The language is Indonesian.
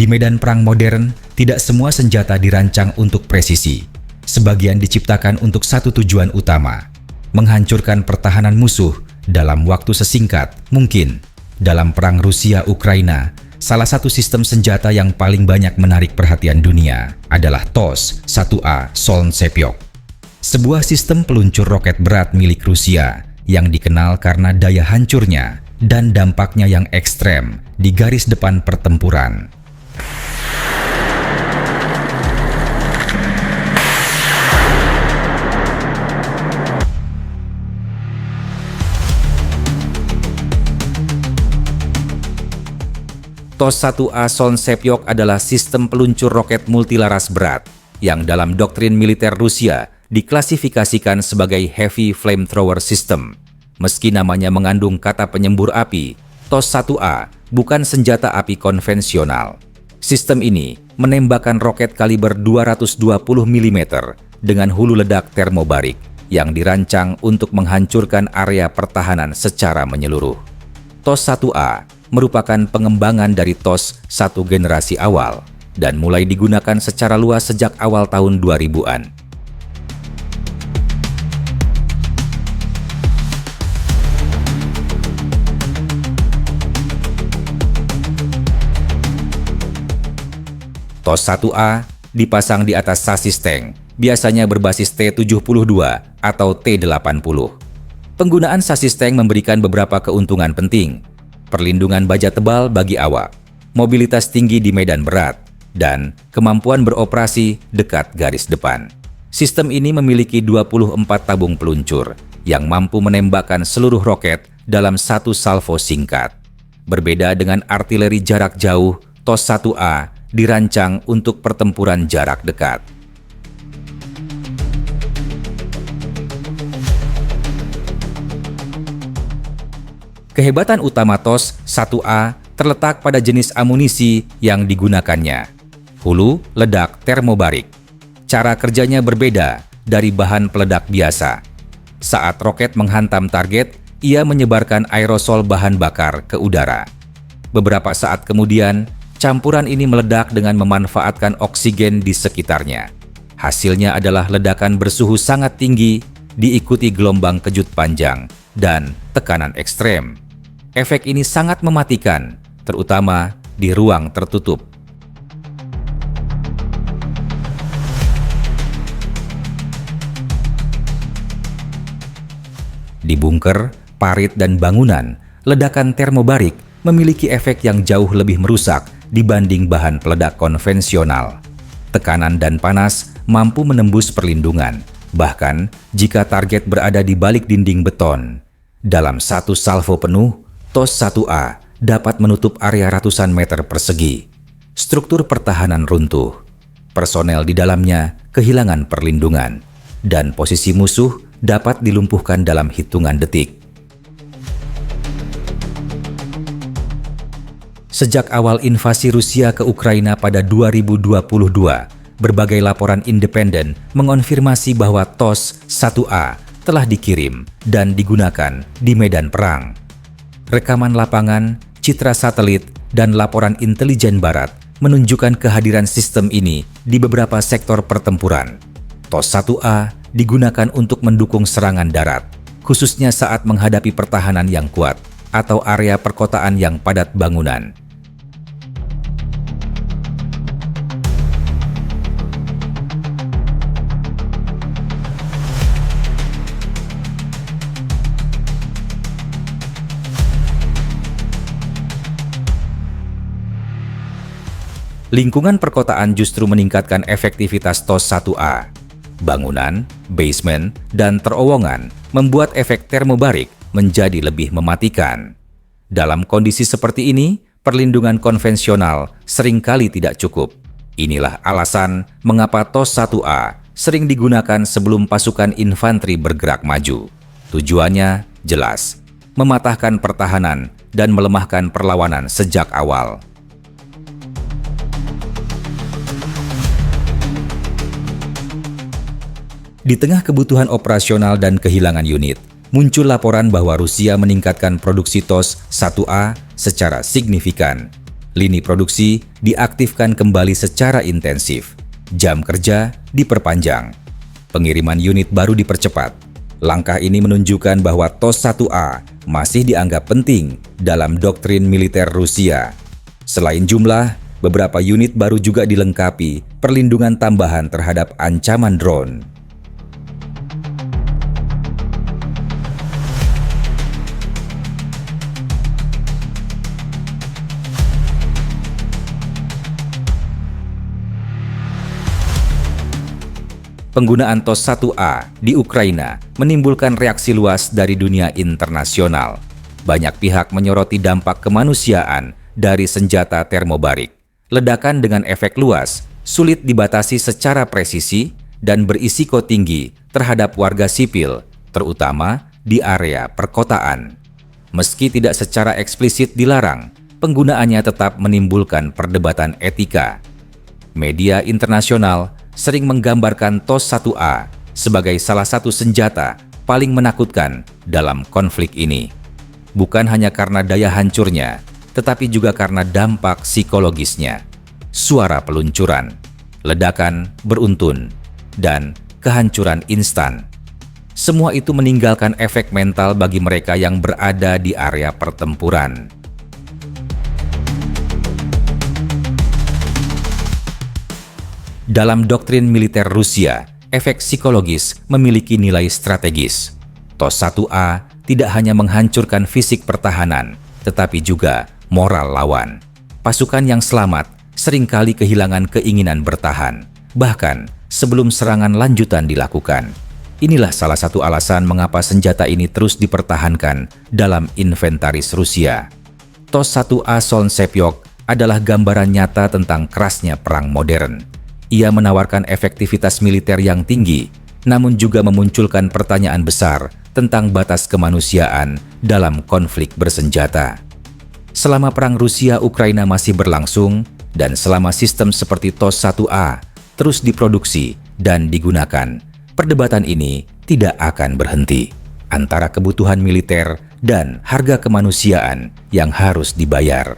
Di medan perang modern, tidak semua senjata dirancang untuk presisi. Sebagian diciptakan untuk satu tujuan utama, menghancurkan pertahanan musuh dalam waktu sesingkat mungkin. Dalam perang Rusia-Ukraina, salah satu sistem senjata yang paling banyak menarik perhatian dunia adalah TOS-1A Soln-Sepyok. Sebuah sistem peluncur roket berat milik Rusia yang dikenal karena daya hancurnya dan dampaknya yang ekstrem di garis depan pertempuran. TOS-1A Soln-Sepyok adalah sistem peluncur roket multilaras berat yang dalam doktrin militer Rusia diklasifikasikan sebagai Heavy Flamethrower System. Meski namanya mengandung kata penyembur api, TOS-1A bukan senjata api konvensional. Sistem ini menembakkan roket kaliber 220 mm dengan hulu ledak termobarik yang dirancang untuk menghancurkan area pertahanan secara menyeluruh. TOS-1A merupakan pengembangan dari TOS 1 generasi awal dan mulai digunakan secara luas sejak awal tahun 2000-an. TOS-1A dipasang di atas sasis tank, biasanya berbasis T-72 atau T-80. Penggunaan sasis tank memberikan beberapa keuntungan penting: perlindungan baja tebal bagi awak, mobilitas tinggi di medan berat, dan kemampuan beroperasi dekat garis depan. Sistem ini memiliki 24 tabung peluncur yang mampu menembakkan seluruh roket dalam satu salvo singkat. Berbeda dengan artileri jarak jauh, TOS-1A dirancang untuk pertempuran jarak dekat. Kehebatan utama TOS-1A terletak pada jenis amunisi yang digunakannya. Hulu ledak termobarik. Cara kerjanya berbeda dari bahan peledak biasa. Saat roket menghantam target, ia menyebarkan aerosol bahan bakar ke udara. Beberapa saat kemudian, campuran ini meledak dengan memanfaatkan oksigen di sekitarnya. Hasilnya adalah ledakan bersuhu sangat tinggi, diikuti gelombang kejut panjang dan tekanan ekstrem. Efek ini sangat mematikan, terutama di ruang tertutup. Di bunker, parit, dan bangunan, ledakan termobarik memiliki efek yang jauh lebih merusak dibanding bahan peledak konvensional. Tekanan dan panas mampu menembus perlindungan, bahkan jika target berada di balik dinding beton. Dalam satu salvo penuh, TOS-1A dapat menutup area ratusan meter persegi. Struktur pertahanan runtuh, personel di dalamnya kehilangan perlindungan, dan posisi musuh dapat dilumpuhkan dalam hitungan detik. Sejak awal invasi Rusia ke Ukraina pada 2022, berbagai laporan independen mengonfirmasi bahwa TOS-1A telah dikirim dan digunakan di medan perang. Rekaman lapangan, citra satelit, dan laporan intelijen barat menunjukkan kehadiran sistem ini di beberapa sektor pertempuran. TOS-1A digunakan untuk mendukung serangan darat, khususnya saat menghadapi pertahanan yang kuat atau area perkotaan yang padat bangunan. Lingkungan perkotaan justru meningkatkan efektivitas TOS-1A. Bangunan, basement, dan terowongan membuat efek termobarik menjadi lebih mematikan. Dalam kondisi seperti ini, perlindungan konvensional seringkali tidak cukup. Inilah alasan mengapa TOS-1A sering digunakan sebelum pasukan infanteri bergerak maju. Tujuannya jelas, mematahkan pertahanan dan melemahkan perlawanan sejak awal. Di tengah kebutuhan operasional dan kehilangan unit, muncul laporan bahwa Rusia meningkatkan produksi TOS-1A secara signifikan. Lini produksi diaktifkan kembali secara intensif. Jam kerja diperpanjang. Pengiriman unit baru dipercepat. Langkah ini menunjukkan bahwa TOS-1A masih dianggap penting dalam doktrin militer Rusia. Selain jumlah, beberapa unit baru juga dilengkapi perlindungan tambahan terhadap ancaman drone. Penggunaan TOS-1A di Ukraina menimbulkan reaksi luas dari dunia internasional. Banyak pihak menyoroti dampak kemanusiaan dari senjata termobarik. Ledakan dengan efek luas, sulit dibatasi secara presisi, dan berisiko tinggi terhadap warga sipil, terutama di area perkotaan. Meski tidak secara eksplisit dilarang, penggunaannya tetap menimbulkan perdebatan etika. Media internasional sering menggambarkan TOS-1A sebagai salah satu senjata paling menakutkan dalam konflik ini. Bukan hanya karena daya hancurnya, tetapi juga karena dampak psikologisnya. Suara peluncuran, ledakan beruntun, dan kehancuran instan. Semua itu meninggalkan efek mental bagi mereka yang berada di area pertempuran. Dalam doktrin militer Rusia, efek psikologis memiliki nilai strategis. TOS-1A tidak hanya menghancurkan fisik pertahanan, tetapi juga moral lawan. Pasukan yang selamat seringkali kehilangan keinginan bertahan, bahkan sebelum serangan lanjutan dilakukan. Inilah salah satu alasan mengapa senjata ini terus dipertahankan dalam inventaris Rusia. TOS-1A Solnsepyok adalah gambaran nyata tentang kerasnya perang modern. Ia menawarkan efektivitas militer yang tinggi, namun juga memunculkan pertanyaan besar tentang batas kemanusiaan dalam konflik bersenjata. Selama perang Rusia-Ukraina masih berlangsung, dan selama sistem seperti TOS-1A terus diproduksi dan digunakan, perdebatan ini tidak akan berhenti antara kebutuhan militer dan harga kemanusiaan yang harus dibayar.